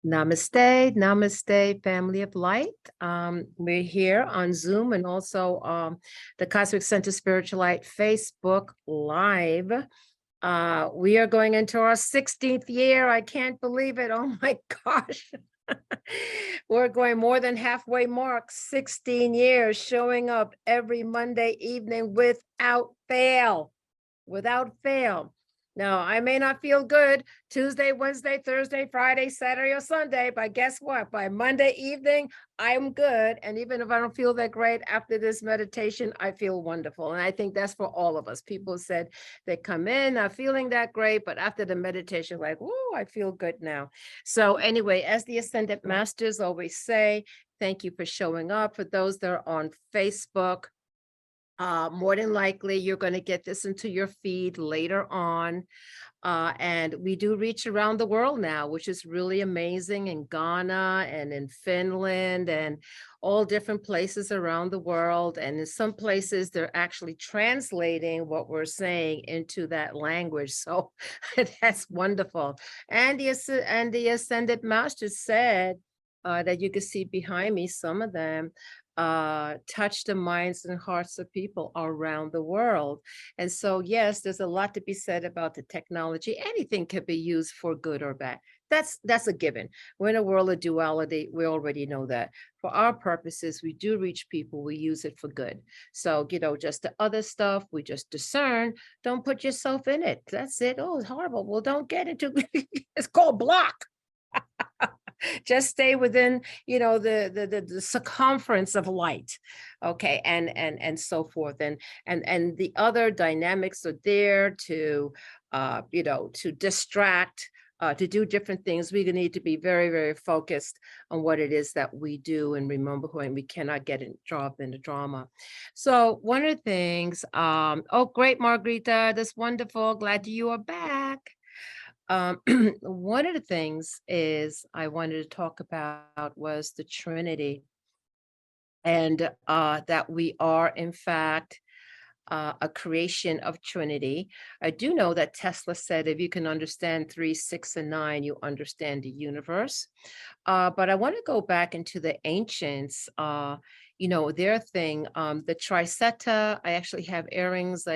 Namaste, namaste, family of light. We're here on Zoom and also the Cosmic Center Spiritual Light Facebook Live. We are going into our 16th year. I can't believe it. Oh my gosh. We're going more than halfway mark, 16 years, showing up every Monday evening without fail. Without fail. Now, I may not feel good Tuesday, Wednesday, Thursday, Friday, Saturday, or Sunday, but guess what? By Monday evening, I'm good. And even if I don't feel that great after this meditation, I feel wonderful. And I think that's for all of us. People said they come in not feeling that great, but after the meditation, like, oh, I feel good now. So anyway, as the Ascended Masters always say, thank you for showing up. For those that are on Facebook, more than likely, you're going to get this into your feed later on. And we do reach around the world now, which is really amazing, in Ghana and in Finland and all different places around the world. And in some places, they're actually translating what we're saying into that language. So that's wonderful. And the Ascended Masters said that you can see behind me, some of them touch the minds and hearts of people around the world. And so, yes, there's a lot to be said about the technology. Anything can be used for good or bad. That's a given. We're in a world of duality. We already know that. For our purposes, we do reach people. We use it for good. So, just the other stuff, we just discern. Don't put yourself in it. That's it. Oh, it's horrible. Well, don't get into it's called block. Just stay within, the circumference of light, okay, and so forth, and the other dynamics are there to, to distract, to do different things. We need to be very, very focused on what it is that we do, and remember who, and we cannot get drawn into drama. So one of the things, oh, great, Margarita, that's wonderful. Glad you are back. One of the things is I wanted to talk about was the Trinity, and that we are, in fact, a creation of Trinity. I do know that Tesla said, if you can understand 3, 6, and 9, you understand the universe. But I want to go back into the ancients, their thing, the Trisetta. I actually have earrings.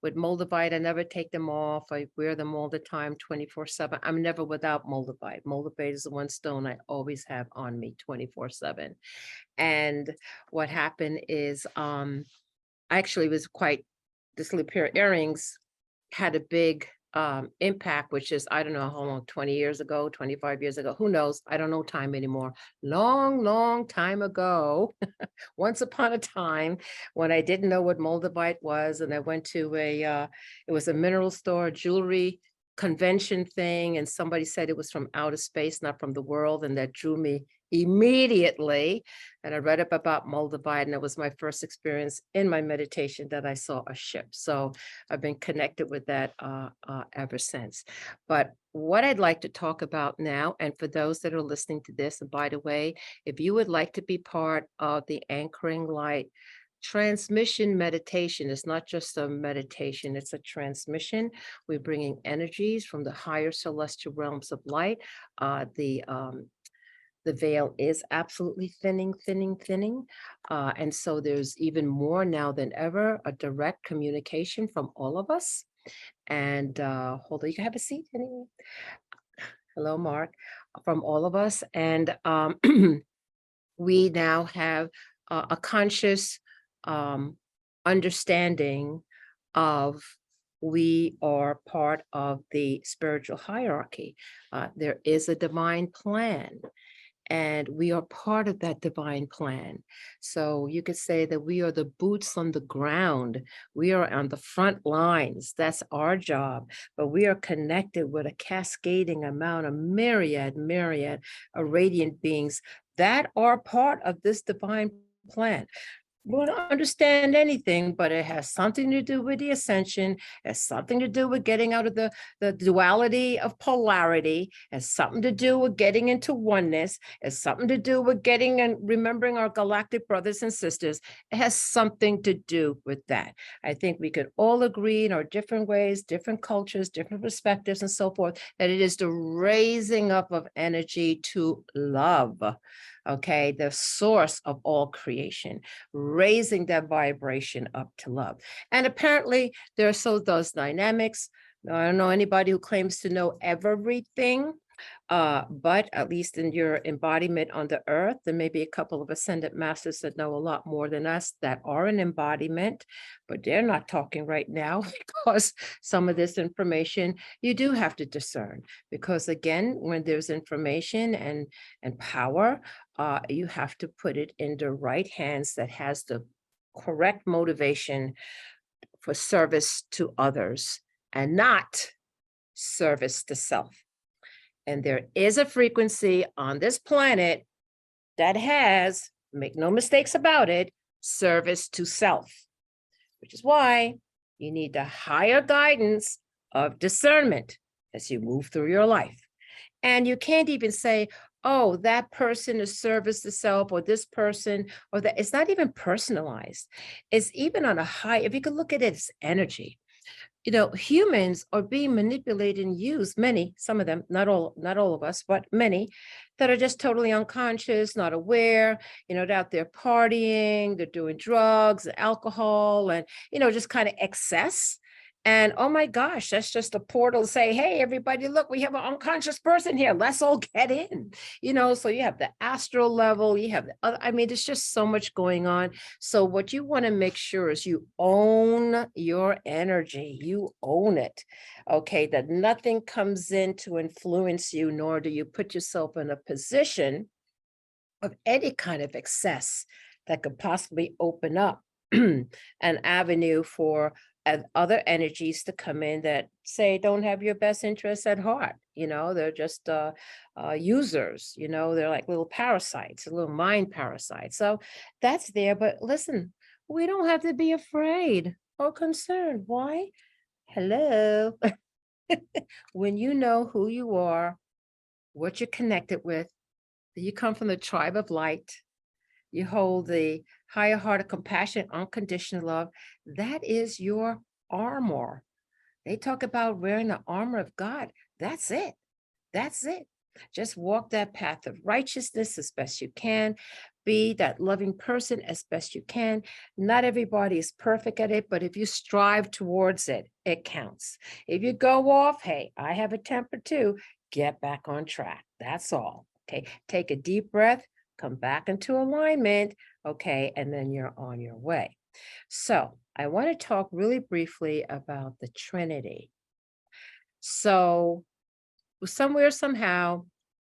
With moldavite, I never take them off. I wear them all the time, 24/7. I'm never without moldavite. Moldavite is the one stone I always have on me 24/7. And what happened is, I actually was this little pair of earrings had a big impact, which is, I don't know how long, 20 years ago, 25 years ago, who knows? I don't know time anymore. Long, long time ago, once upon a time, when I didn't know what moldavite was, and I went to it was a mineral store, jewelry convention thing, and somebody said it was from outer space, not from the world, and that drew me immediately. And I read up about moldavite, and it was my first experience in my meditation that I saw a ship. So I've been connected with that ever since. But what I'd like to talk about now, and for those that are listening to this, and by the way, if you would like to be part of the Anchoring Light transmission meditation, it's not just a meditation, it's a transmission. We're bringing energies from the higher celestial realms of light. The veil is absolutely thinning. And so there's even more now than ever, a direct communication from all of us. And hold on, you can have a seat anyway. Hello, Mark, from all of us. And we now have a conscious understanding of we are part of the spiritual hierarchy. There is a divine plan, and we are part of that divine plan. So you could say that we are the boots on the ground. We are on the front lines. That's our job. But we are connected with a cascading amount of myriad of radiant beings that are part of this divine plan. We don't understand anything, but it has something to do with the ascension. It has something to do with getting out of the duality of polarity. It has something to do with getting into oneness. It has something to do with getting and remembering our galactic brothers and sisters. It has something to do with that. I think we could all agree in our different ways, different cultures, different perspectives, and so forth, that it is the raising up of energy to love. Okay, the source of all creation, raising that vibration up to love. And apparently there are so those dynamics. I don't know anybody who claims to know everything, but at least in your embodiment on the earth, there may be a couple of ascended masters that know a lot more than us that are an embodiment, but they're not talking right now because some of this information you do have to discern. Because again, when there's information and power, you have to put it in the right hands that has the correct motivation for service to others and not service to self. And there is a frequency on this planet that has, make no mistakes about it, service to self, which is why you need the higher guidance of discernment as you move through your life. And you can't even say, oh, that person is service to self, or this person, or that. It's not even personalized. It's even on a high, if you could look at it as energy. Humans are being manipulated and used, many, some of them, not all of us, but many, that are just totally unconscious, not aware, they're out there partying, they're doing drugs, alcohol, and, just kind of excess. And oh my gosh, that's just a portal to say, hey, everybody, look, we have an unconscious person here. Let's all get in, so you have the astral level, you have the other, there's just so much going on. So what you want to make sure is you own your energy, you own it, okay, that nothing comes in to influence you, nor do you put yourself in a position of any kind of excess that could possibly open up an avenue for other energies to come in that say don't have your best interests at heart. They're just users, they're like little parasites, little mind parasites. So that's there. But listen, we don't have to be afraid or concerned. Why? Hello. When you know who you are, what you're connected with, that you come from the tribe of light, you hold the higher heart of compassion, unconditional love, that is your armor. They talk about wearing the armor of God. That's it. That's it. Just walk that path of righteousness as best you can. Be that loving person as best you can. Not everybody is perfect at it, but if you strive towards it, it counts. If you go off, hey, I have a temper too, get back on track. That's all. Okay. Take a deep breath, come back into alignment. Okay. And then you're on your way. So I want to talk really briefly about the Trinity. So somewhere, somehow,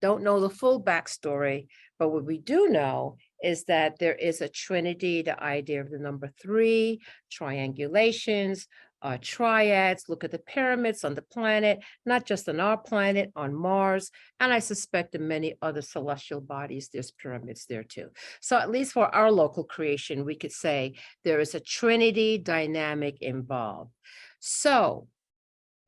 don't know the full backstory, but what we do know is that there is a Trinity, the idea of the number 3, triangulations, triads. Look at the pyramids on the planet, not just on our planet, on Mars, and I suspect in many other celestial bodies, there's pyramids there too. So at least for our local creation, we could say there is a Trinity dynamic involved. So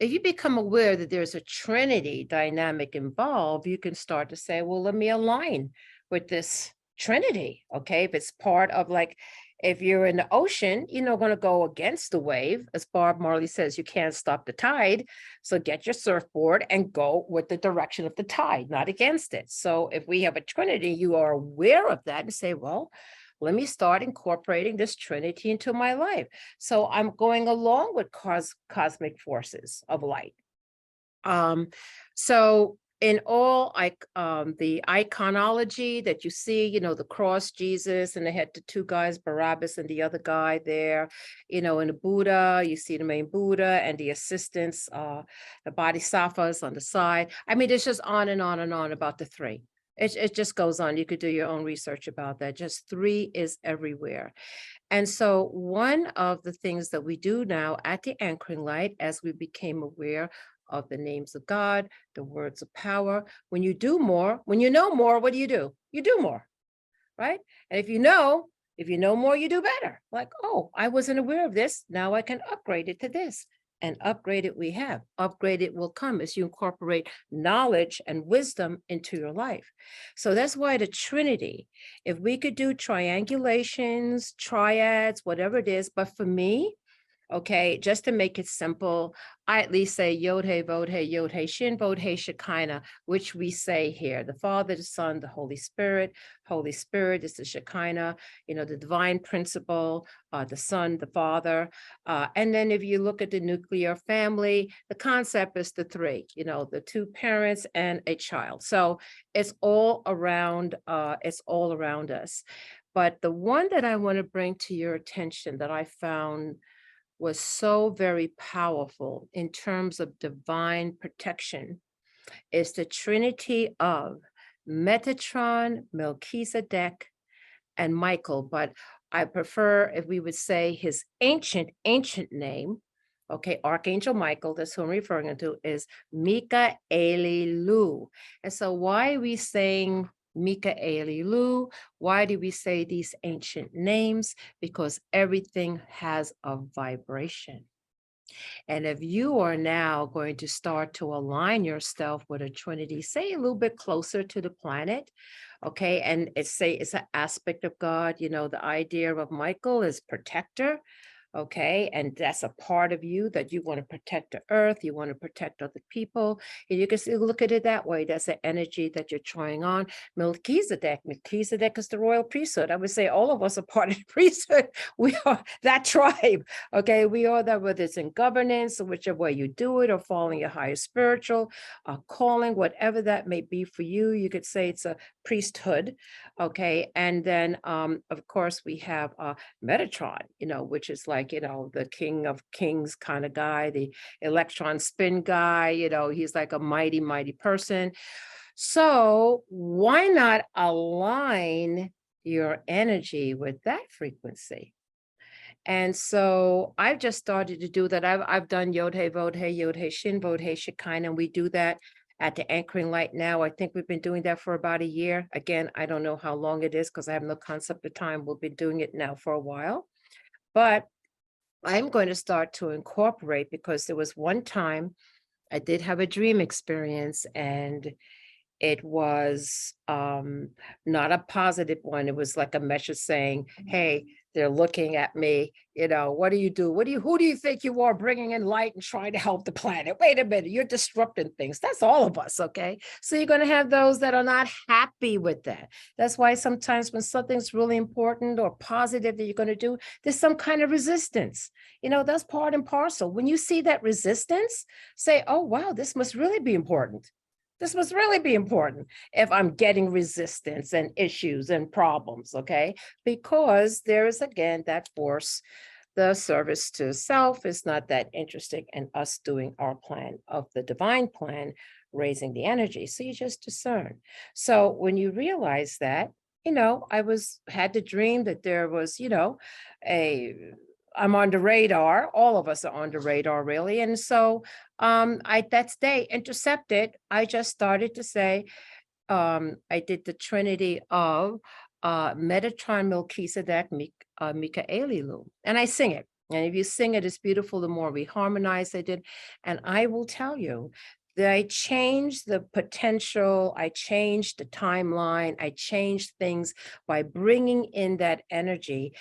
if you become aware that there's a Trinity dynamic involved, you can start to say, well, let me align with this Trinity. Okay. If it's part of, like, if you're in the ocean, you're not going to go against the wave. As Bob Marley says, you can't stop the tide. So get your surfboard and go with the direction of the tide, not against it. So if we have a Trinity, you are aware of that and say, well, let me start incorporating this Trinity into my life. So I'm going along with cosmic forces of light. So in all, the iconology that you see, the cross, Jesus, and they had the 2 guys, Barabbas and the other guy there, in the Buddha, you see the main Buddha and the assistants, the bodhisattvas on the side. It's just on and on and on about the 3. It just goes on. You could do your own research about that. Just 3 is everywhere. And so one of the things that we do now at the anchoring light, as we became aware of the names of God, the words of power, when you know more, what do? You do more, right? And if you know, If you know more, you do better. Like, oh, I wasn't aware of this. Now I can upgrade it to this. And upgrade it we have. Upgrade it will come as you incorporate knowledge and wisdom into your life. So that's why the Trinity, if we could do triangulations, triads, whatever it is, but for me, okay, just to make it simple, I at least say Yod He Vod He Yod He Shin Vod He Shekinah, which we say here, the Father, the Son, the Holy Spirit. Holy Spirit is the Shekinah, the divine principle, the Son, the Father. And then if you look at the nuclear family, the concept is the three, the two parents and a child. So it's all around, us. But the one that I want to bring to your attention that I found was so very powerful in terms of divine protection is the Trinity of Metatron, Melchizedek, and Michael. But I prefer if we would say his ancient name, okay, Archangel Michael, that's who I'm referring to, is Mikaelilu. And so why are we saying Mikaelilu? Why do we say these ancient names? Because everything has a vibration. And if you are now going to start to align yourself with a Trinity, say a little bit closer to the planet, okay, and it's an aspect of God, the idea of Michael is protector, okay, and that's a part of you that you want to protect the earth, you want to protect other people, and you can still look at it that way. That's the energy that you're trying on. Melchizedek is the royal priesthood. I would say all of us are part of the priesthood. We are that tribe, okay, we are that, whether it's in governance or whichever way you do it, or following your higher spiritual calling, whatever that may be for you. You could say it's a priesthood, okay, and then of course we have Metatron, which is like, the king of kings kind of guy, the electron spin guy, he's like a mighty, mighty person. So why not align your energy with that frequency? And so I've just started to do that. I've done Yod He Vod He Yod He Shin Vod He Shekinah, and we do that at the anchoring light now. I think we've been doing that for about a year. Again, I don't know how long it is because I have no concept of time. We've been doing it now for a while. But I'm going to start to incorporate, because there was one time I did have a dream experience, and it was not a positive one. It was like a message saying, hey, they're looking at me, what do you do? Who do you think you are, bringing in light and trying to help the planet? Wait a minute, you're disrupting things. That's all of us, okay? So you're going to have those that are not happy with that. That's why sometimes when something's really important or positive that you're going to do, there's some kind of resistance. That's part and parcel. When you see that resistance, say, oh, wow, this must really be important. This must really be important if I'm getting resistance and issues and problems, okay? Because there is, again, that force, the service to self is not that interested in us doing our plan of the divine plan, raising the energy. So you just discern. So when you realize that, I had the dream that there was, I'm on the radar. All of us are on the radar, really. And so that day intercepted, I just started to say, I did the Trinity of Metatron, Melchizedek, Mikaelilu, and I sing it. And if you sing it, it's beautiful. The more we harmonize it, and I will tell you that I changed the potential, I changed the timeline, I changed things by bringing in that energy.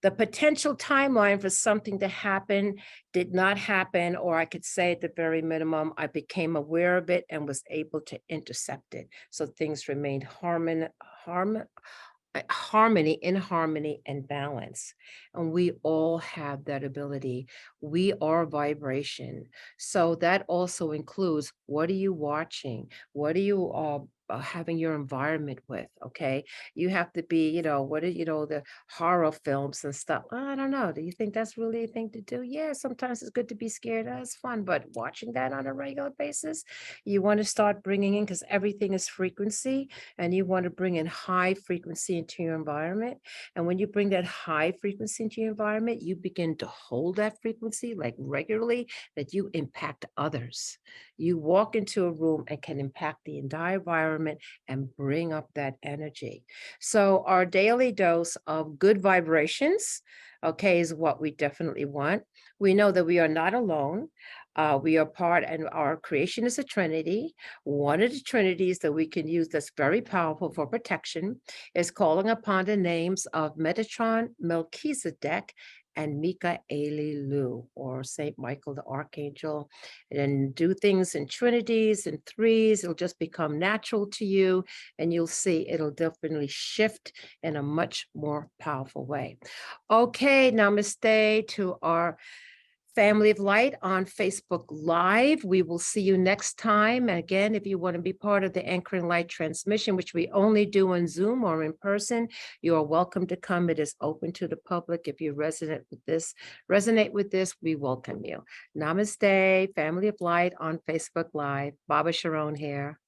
The potential timeline for something to happen did not happen, or I could say at the very minimum, I became aware of it and was able to intercept it. So things remained in harmony and balance. And we all have that ability. We are vibration. So that also includes, what are you watching? What are you having your environment with? Okay, you have to be, the horror films and stuff. I don't know, do you think that's really a thing to do? Yeah, sometimes it's good to be scared. That's fun, but watching that on a regular basis, you want to start bringing in, because everything is frequency, and you want to bring in high frequency into your environment. And when you bring that high frequency into your environment, you begin to hold that frequency like regularly, that you impact others. You walk into a room and can impact the entire environment discernment, and bring up that energy. So our daily dose of good vibrations, okay, is what we definitely want. We know that we are not alone. We are part, and our creation is a trinity. One of the trinities that we can use that's very powerful for protection is calling upon the names of Metatron, Melchizedek, and Mikaelilu, or Saint Michael the Archangel, and do things in trinities and threes. It'll just become natural to you, and you'll see it'll definitely shift in a much more powerful way. Okay, namaste to our Family of Light on Facebook Live. We will see you next time. And again, if you want to be part of the Anchoring Light transmission, which we only do on Zoom or in person, you are welcome to come. It is open to the public. If you resonate with this, we welcome you. Namaste, Family of Light on Facebook Live. Baba Sharon here.